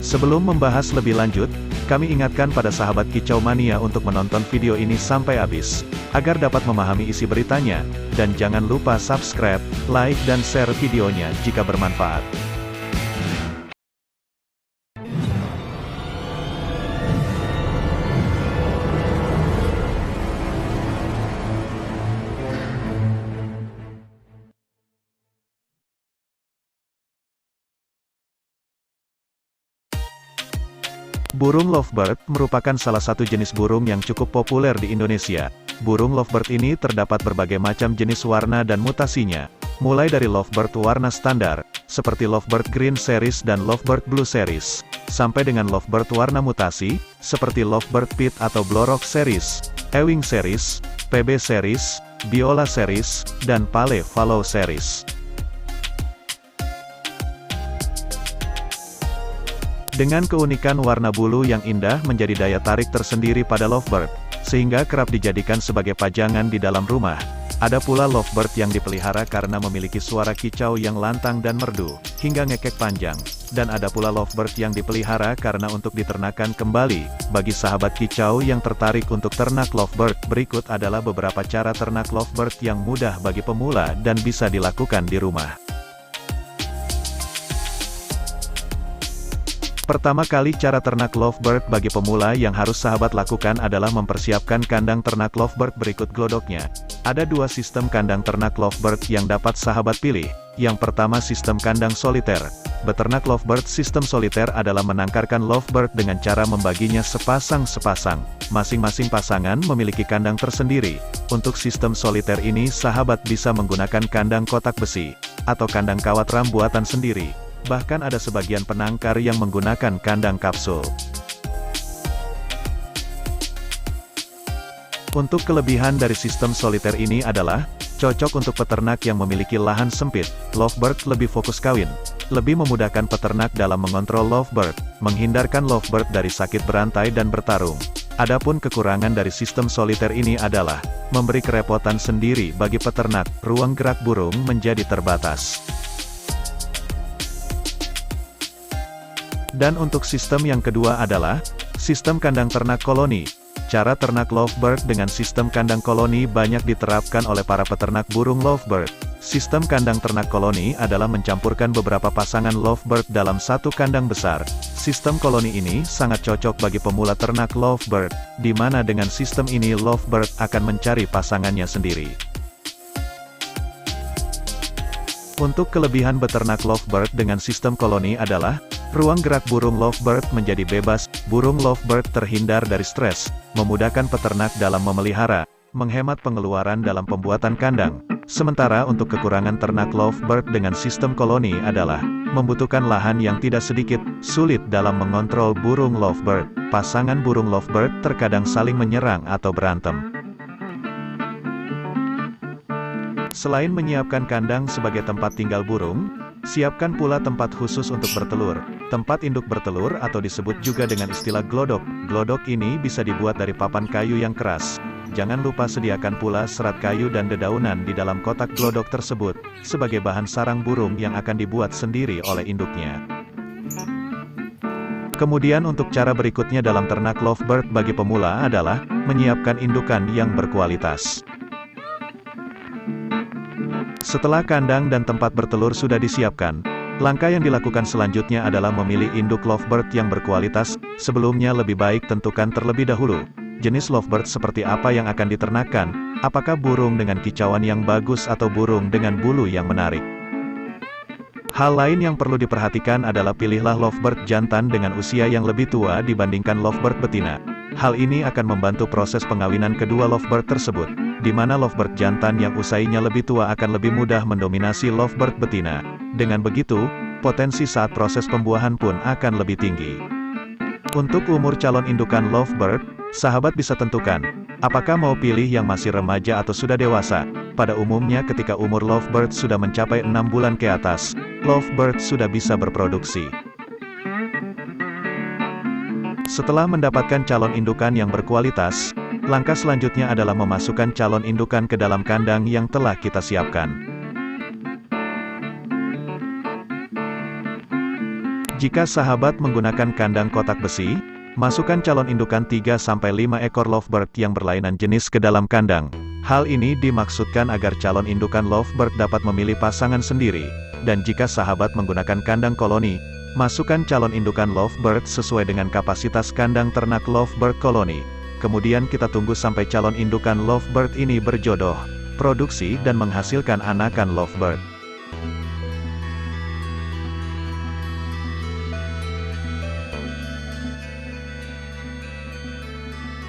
Sebelum membahas lebih lanjut, kami ingatkan pada sahabat Kicau Mania untuk menonton video ini sampai habis, agar dapat memahami isi beritanya, dan jangan lupa subscribe, like dan share videonya jika bermanfaat. Burung lovebird merupakan salah satu jenis burung yang cukup populer di Indonesia. Burung lovebird ini terdapat berbagai macam jenis warna dan mutasinya, mulai dari lovebird warna standar, seperti lovebird green series dan lovebird blue series, sampai dengan lovebird warna mutasi, seperti lovebird pit atau blorock series, ewing series, PB series, biola series, dan pale fallow series. Dengan keunikan warna bulu yang indah menjadi daya tarik tersendiri pada lovebird, sehingga kerap dijadikan sebagai pajangan di dalam rumah. Ada pula lovebird yang dipelihara karena memiliki suara kicau yang lantang dan merdu, hingga ngekek panjang. Dan ada pula lovebird yang dipelihara karena untuk diternakan kembali. Bagi sahabat kicau yang tertarik untuk ternak lovebird, berikut adalah beberapa cara ternak lovebird yang mudah bagi pemula dan bisa dilakukan di rumah. Pertama kali cara ternak lovebird bagi pemula yang harus sahabat lakukan adalah mempersiapkan kandang ternak lovebird berikut glodoknya. Ada dua sistem kandang ternak lovebird yang dapat sahabat pilih. Yang pertama sistem kandang soliter. Beternak lovebird sistem soliter adalah menangkarkan lovebird dengan cara membaginya sepasang-sepasang. Masing-masing pasangan memiliki kandang tersendiri. Untuk sistem soliter ini sahabat bisa menggunakan kandang kotak besi, atau kandang kawat ram buatan sendiri. Bahkan ada sebagian penangkar yang menggunakan kandang kapsul. Untuk kelebihan dari sistem soliter ini adalah, cocok untuk peternak yang memiliki lahan sempit. Lovebird lebih fokus kawin, lebih memudahkan peternak dalam mengontrol lovebird, menghindarkan lovebird dari sakit berantai dan bertarung. Adapun kekurangan dari sistem soliter ini adalah, memberi kerepotan sendiri bagi peternak, ruang gerak burung menjadi terbatas. Dan untuk sistem yang kedua adalah, sistem kandang ternak koloni. Cara ternak lovebird dengan sistem kandang koloni banyak diterapkan oleh para peternak burung lovebird. Sistem kandang ternak koloni adalah mencampurkan beberapa pasangan lovebird dalam satu kandang besar. Sistem koloni ini sangat cocok bagi pemula ternak lovebird, di mana dengan sistem ini lovebird akan mencari pasangannya sendiri. Untuk kelebihan beternak lovebird dengan sistem koloni adalah, ruang gerak burung lovebird menjadi bebas, burung lovebird terhindar dari stres, memudahkan peternak dalam memelihara, menghemat pengeluaran dalam pembuatan kandang. Sementara untuk kekurangan ternak lovebird dengan sistem koloni adalah, membutuhkan lahan yang tidak sedikit, sulit dalam mengontrol burung lovebird. Pasangan burung lovebird terkadang saling menyerang atau berantem. Selain menyiapkan kandang sebagai tempat tinggal burung, siapkan pula tempat khusus untuk bertelur. Tempat induk bertelur atau disebut juga dengan istilah glodok. Glodok ini bisa dibuat dari papan kayu yang keras. Jangan lupa sediakan pula serat kayu dan dedaunan di dalam kotak glodok tersebut, sebagai bahan sarang burung yang akan dibuat sendiri oleh induknya. Kemudian untuk cara berikutnya dalam ternak lovebird bagi pemula adalah, menyiapkan indukan yang berkualitas. Setelah kandang dan tempat bertelur sudah disiapkan, langkah yang dilakukan selanjutnya adalah memilih induk lovebird yang berkualitas. Sebelumnya lebih baik tentukan terlebih dahulu, jenis lovebird seperti apa yang akan diternakan, apakah burung dengan kicauan yang bagus atau burung dengan bulu yang menarik. Hal lain yang perlu diperhatikan adalah pilihlah lovebird jantan dengan usia yang lebih tua dibandingkan lovebird betina. Hal ini akan membantu proses pengawinan kedua lovebird tersebut, di mana lovebird jantan yang usianya lebih tua akan lebih mudah mendominasi lovebird betina. Dengan begitu, potensi saat proses pembuahan pun akan lebih tinggi. Untuk umur calon indukan lovebird, sahabat bisa tentukan, apakah mau pilih yang masih remaja atau sudah dewasa. Pada umumnya ketika umur lovebird sudah mencapai 6 bulan ke atas, lovebird sudah bisa berproduksi. Setelah mendapatkan calon indukan yang berkualitas, langkah selanjutnya adalah memasukkan calon indukan ke dalam kandang yang telah kita siapkan. Jika sahabat menggunakan kandang kotak besi, masukkan calon indukan 3-5 ekor lovebird yang berlainan jenis ke dalam kandang. Hal ini dimaksudkan agar calon indukan lovebird dapat memilih pasangan sendiri. Dan jika sahabat menggunakan kandang koloni, masukkan calon indukan lovebird sesuai dengan kapasitas kandang ternak lovebird koloni. Kemudian kita tunggu sampai calon indukan lovebird ini berjodoh, produksi dan menghasilkan anakan lovebird.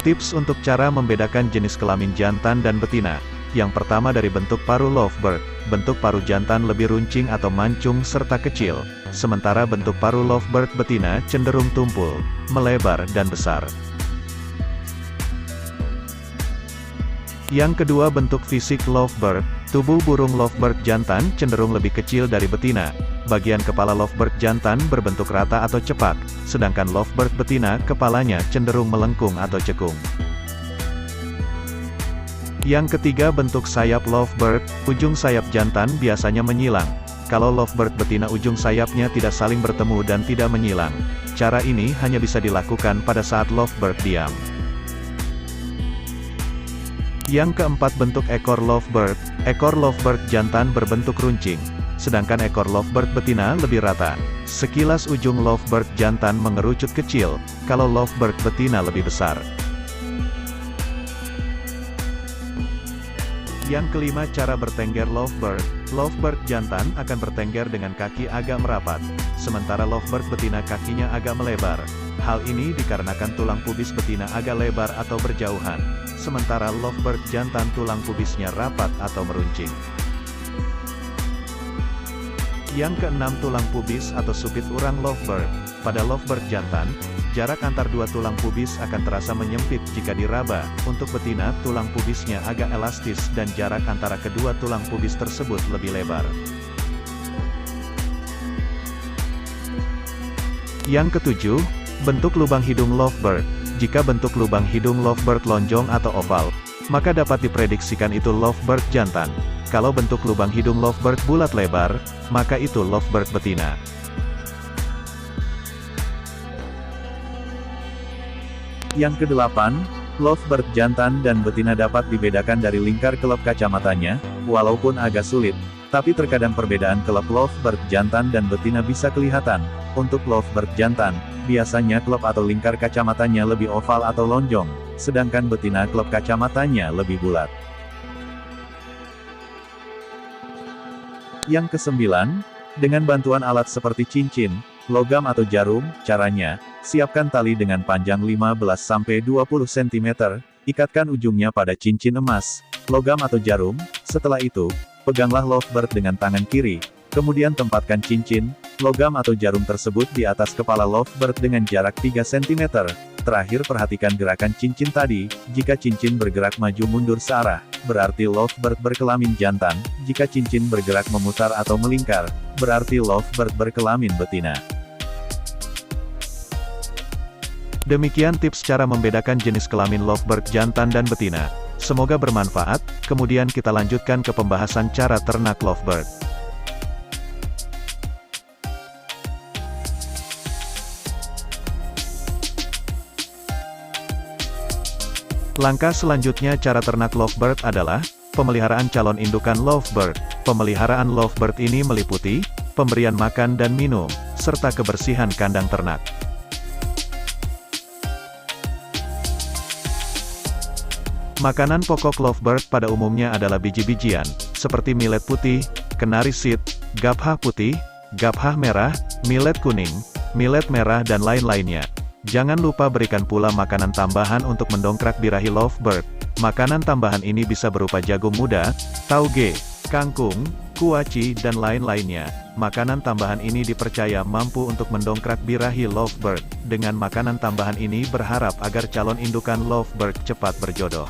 Tips untuk cara membedakan jenis kelamin jantan dan betina. Yang pertama dari bentuk paruh lovebird. Bentuk paruh jantan lebih runcing atau mancung serta kecil, sementara bentuk paruh lovebird betina cenderung tumpul, melebar dan besar. Yang kedua bentuk fisik lovebird. Tubuh burung lovebird jantan cenderung lebih kecil dari betina. Bagian kepala lovebird jantan berbentuk rata atau cepak, sedangkan lovebird betina kepalanya cenderung melengkung atau cekung. Yang ketiga bentuk sayap lovebird. Ujung sayap jantan biasanya menyilang. Kalau lovebird betina ujung sayapnya tidak saling bertemu dan tidak menyilang. Cara ini hanya bisa dilakukan pada saat lovebird diam. Yang keempat bentuk ekor lovebird. Ekor lovebird jantan berbentuk runcing, sedangkan ekor lovebird betina lebih rata. Sekilas ujung lovebird jantan mengerucut kecil, kalau lovebird betina lebih besar. Yang kelima cara bertengger lovebird. Lovebird jantan akan bertengger dengan kaki agak merapat, sementara lovebird betina kakinya agak melebar. Hal ini dikarenakan tulang pubis betina agak lebar atau berjauhan, sementara lovebird jantan tulang pubisnya rapat atau meruncing. Yang keenam tulang pubis atau supit urang lovebird. Pada lovebird jantan, jarak antar dua tulang pubis akan terasa menyempit jika diraba. Untuk betina, tulang pubisnya agak elastis dan jarak antara kedua tulang pubis tersebut lebih lebar. Yang ketujuh, bentuk lubang hidung lovebird. Jika bentuk lubang hidung lovebird lonjong atau oval, maka dapat diprediksikan itu lovebird jantan. Kalau bentuk lubang hidung lovebird bulat lebar, maka itu lovebird betina. Yang kedelapan, lovebird jantan dan betina dapat dibedakan dari lingkar kelop kacamatanya, walaupun agak sulit, tapi terkadang perbedaan kelop lovebird jantan dan betina bisa kelihatan. Untuk lovebird jantan, biasanya kelop atau lingkar kacamatanya lebih oval atau lonjong, sedangkan betina kelop kacamatanya lebih bulat. Yang kesembilan, dengan bantuan alat seperti cincin, logam atau jarum, caranya, siapkan tali dengan panjang 15-20 cm, ikatkan ujungnya pada cincin emas, logam atau jarum, setelah itu, peganglah lovebird dengan tangan kiri, kemudian tempatkan cincin, logam atau jarum tersebut di atas kepala lovebird dengan jarak 3 cm. Terakhir perhatikan gerakan cincin tadi, jika cincin bergerak maju mundur searah, berarti lovebird berkelamin jantan, jika cincin bergerak memutar atau melingkar, berarti lovebird berkelamin betina. Demikian tips cara membedakan jenis kelamin lovebird jantan dan betina. Semoga bermanfaat, kemudian kita lanjutkan ke pembahasan cara ternak lovebird. Langkah selanjutnya cara ternak lovebird adalah pemeliharaan calon indukan lovebird. Pemeliharaan lovebird ini meliputi pemberian makan dan minum, serta kebersihan kandang ternak. Makanan pokok lovebird pada umumnya adalah biji-bijian, seperti millet putih, kenari seed, gaphah putih, gaphah merah, millet kuning, millet merah dan lain-lainnya. Jangan lupa berikan pula makanan tambahan untuk mendongkrak birahi lovebird. Makanan tambahan ini bisa berupa jagung muda, tauge, kangkung, kuaci dan lain-lainnya. Makanan tambahan ini dipercaya mampu untuk mendongkrak birahi lovebird. Dengan makanan tambahan ini berharap agar calon indukan lovebird cepat berjodoh.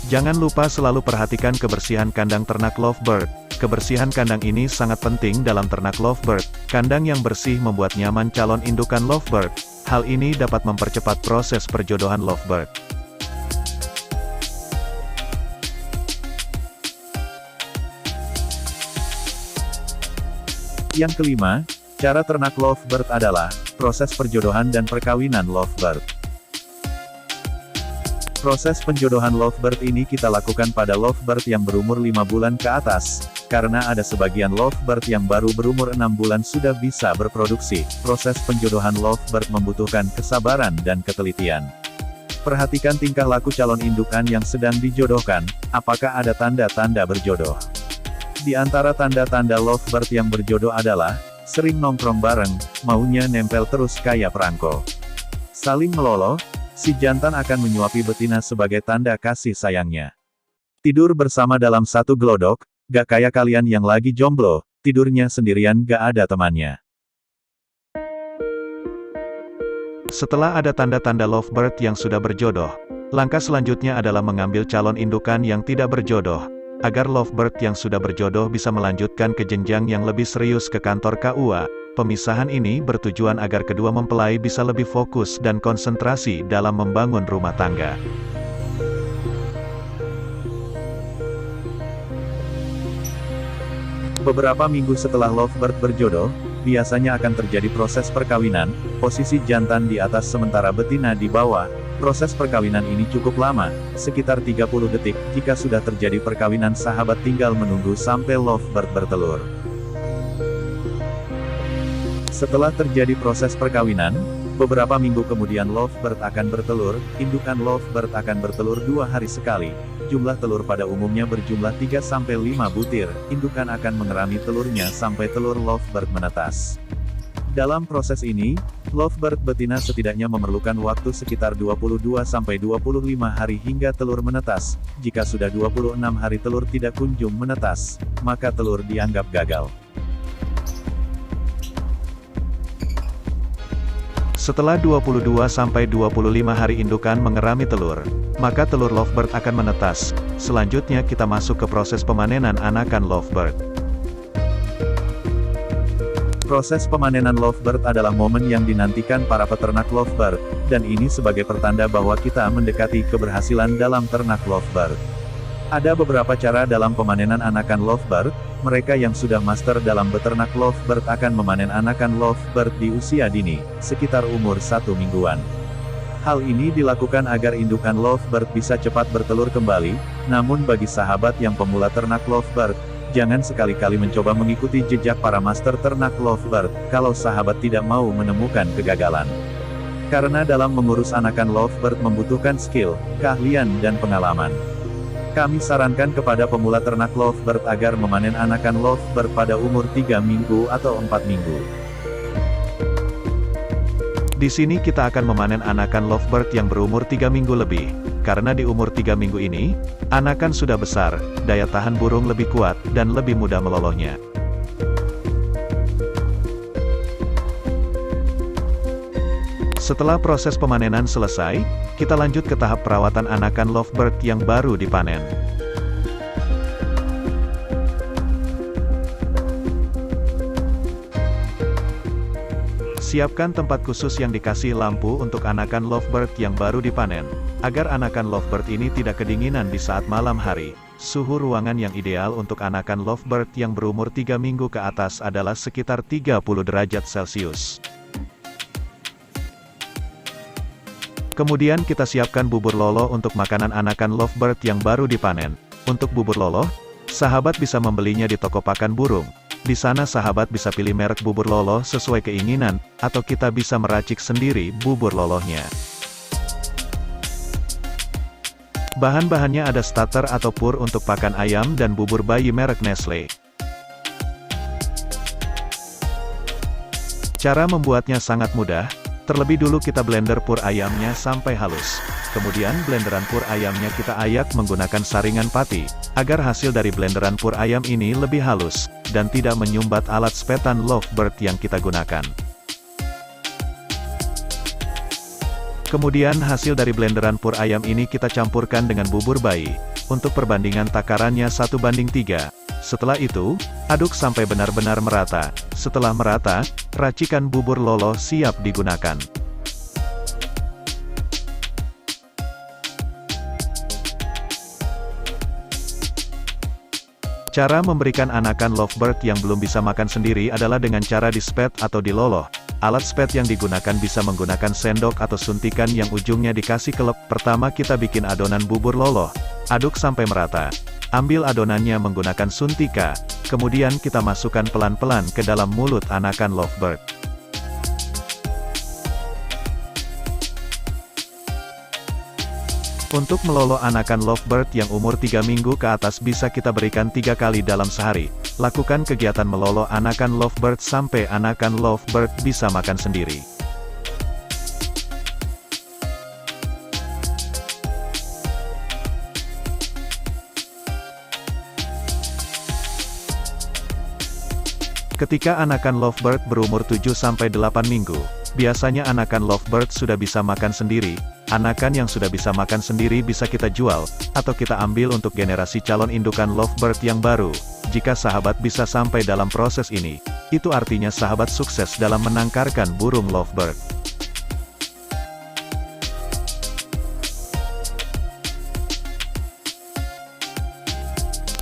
Jangan lupa selalu perhatikan kebersihan kandang ternak lovebird. Kebersihan kandang ini sangat penting dalam ternak lovebird. Kandang yang bersih membuat nyaman calon indukan lovebird. Hal ini dapat mempercepat proses perjodohan lovebird. Yang kelima, cara ternak lovebird adalah proses perjodohan dan perkawinan lovebird. Proses penjodohan lovebird ini kita lakukan pada lovebird yang berumur 5 bulan ke atas, karena ada sebagian lovebird yang baru berumur 6 bulan sudah bisa berproduksi. Proses penjodohan lovebird membutuhkan kesabaran dan ketelitian. Perhatikan tingkah laku calon indukan yang sedang dijodohkan, apakah ada tanda-tanda berjodoh. Di antara tanda-tanda lovebird yang berjodoh adalah, sering nongkrong bareng, maunya nempel terus kayak perangko. Saling meloloh, si jantan akan menyuapi betina sebagai tanda kasih sayangnya. Tidur bersama dalam satu gelodok, gak kayak kalian yang lagi jomblo, tidurnya sendirian gak ada temannya. Setelah ada tanda-tanda lovebird yang sudah berjodoh, langkah selanjutnya adalah mengambil calon indukan yang tidak berjodoh, agar lovebird yang sudah berjodoh bisa melanjutkan ke jenjang yang lebih serius ke kantor KUA. Pemisahan ini bertujuan agar kedua mempelai bisa lebih fokus dan konsentrasi dalam membangun rumah tangga. Beberapa minggu setelah lovebird berjodoh, biasanya akan terjadi proses perkawinan, posisi jantan di atas sementara betina di bawah. Proses perkawinan ini cukup lama, sekitar 30 detik. Jika sudah terjadi perkawinan, sahabat tinggal menunggu sampai lovebird bertelur. Setelah terjadi proses perkawinan, beberapa minggu kemudian lovebird akan bertelur. Indukan lovebird akan bertelur 2 hari sekali. Jumlah telur pada umumnya berjumlah 3-5 butir. Indukan akan mengerami telurnya sampai telur lovebird menetas. Dalam proses ini, lovebird betina setidaknya memerlukan waktu sekitar 22-25 hari hingga telur menetas. Jika sudah 26 hari telur tidak kunjung menetas, maka telur dianggap gagal. Setelah 22-25 hari indukan mengerami telur, maka telur lovebird akan menetas. Selanjutnya kita masuk ke proses pemanenan anakan lovebird. Proses pemanenan lovebird adalah momen yang dinantikan para peternak lovebird, dan ini sebagai pertanda bahwa kita mendekati keberhasilan dalam ternak lovebird. Ada beberapa cara dalam pemanenan anakan lovebird. Mereka yang sudah master dalam beternak lovebird akan memanen anakan lovebird di usia dini, sekitar umur 1 mingguan. Hal ini dilakukan agar indukan lovebird bisa cepat bertelur kembali, namun bagi sahabat yang pemula ternak lovebird, jangan sekali-kali mencoba mengikuti jejak para master ternak lovebird, kalau sahabat tidak mau menemukan kegagalan. Karena dalam mengurus anakan lovebird membutuhkan skill, keahlian dan pengalaman. Kami sarankan kepada pemula ternak lovebird agar memanen anakan lovebird pada umur 3 minggu atau 4 minggu. Di sini kita akan memanen anakan lovebird yang berumur 3 minggu lebih, karena di umur 3 minggu ini, anakan sudah besar, daya tahan burung lebih kuat, dan lebih mudah melolosnya. Setelah proses pemanenan selesai, kita lanjut ke tahap perawatan anakan lovebird yang baru dipanen. Siapkan tempat khusus yang dikasih lampu untuk anakan lovebird yang baru dipanen, agar anakan lovebird ini tidak kedinginan di saat malam hari. Suhu ruangan yang ideal untuk anakan lovebird yang berumur 3 minggu ke atas adalah sekitar 30 derajat Celcius. Kemudian kita siapkan bubur loloh untuk makanan anakan lovebird yang baru dipanen. Untuk bubur loloh, sahabat bisa membelinya di toko pakan burung. Di sana sahabat bisa pilih merek bubur loloh sesuai keinginan, atau kita bisa meracik sendiri bubur lolohnya. Bahan-bahannya ada starter atau pur untuk pakan ayam dan bubur bayi merek Nestle. Cara membuatnya sangat mudah. Terlebih dulu kita blender pur ayamnya sampai halus. Kemudian blenderan pur ayamnya kita ayak menggunakan saringan pati, agar hasil dari blenderan pur ayam ini lebih halus, dan tidak menyumbat alat sepetan lovebird yang kita gunakan. Kemudian hasil dari blenderan pur ayam ini kita campurkan dengan bubur bayi. Untuk perbandingan takarannya 1:3. Setelah itu, aduk sampai benar-benar merata. Setelah merata, racikan bubur loloh siap digunakan. Cara memberikan anakan lovebird yang belum bisa makan sendiri adalah dengan cara dispet atau diloloh. Alat spet yang digunakan bisa menggunakan sendok atau suntikan yang ujungnya dikasih kelep. Pertama kita bikin adonan bubur loloh. Aduk sampai merata. Ambil adonannya menggunakan suntika, kemudian kita masukkan pelan-pelan ke dalam mulut anakan lovebird. Untuk meloloh anakan lovebird yang umur 3 minggu ke atas bisa kita berikan 3 kali dalam sehari. Lakukan kegiatan meloloh anakan lovebird sampai anakan lovebird bisa makan sendiri. Ketika anakan lovebird berumur 7-8 minggu, biasanya anakan lovebird sudah bisa makan sendiri. Anakan yang sudah bisa makan sendiri bisa kita jual, atau kita ambil untuk generasi calon indukan lovebird yang baru. Jika sahabat bisa sampai dalam proses ini, itu artinya sahabat sukses dalam menangkarkan burung lovebird.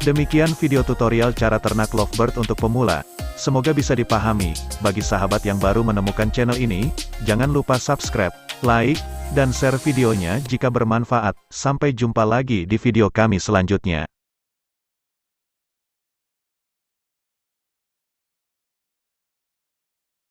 Demikian video tutorial cara ternak lovebird untuk pemula. Semoga bisa dipahami. Bagi sahabat yang baru menemukan channel ini, jangan lupa subscribe, like, dan share videonya jika bermanfaat. Sampai jumpa lagi di video kami selanjutnya.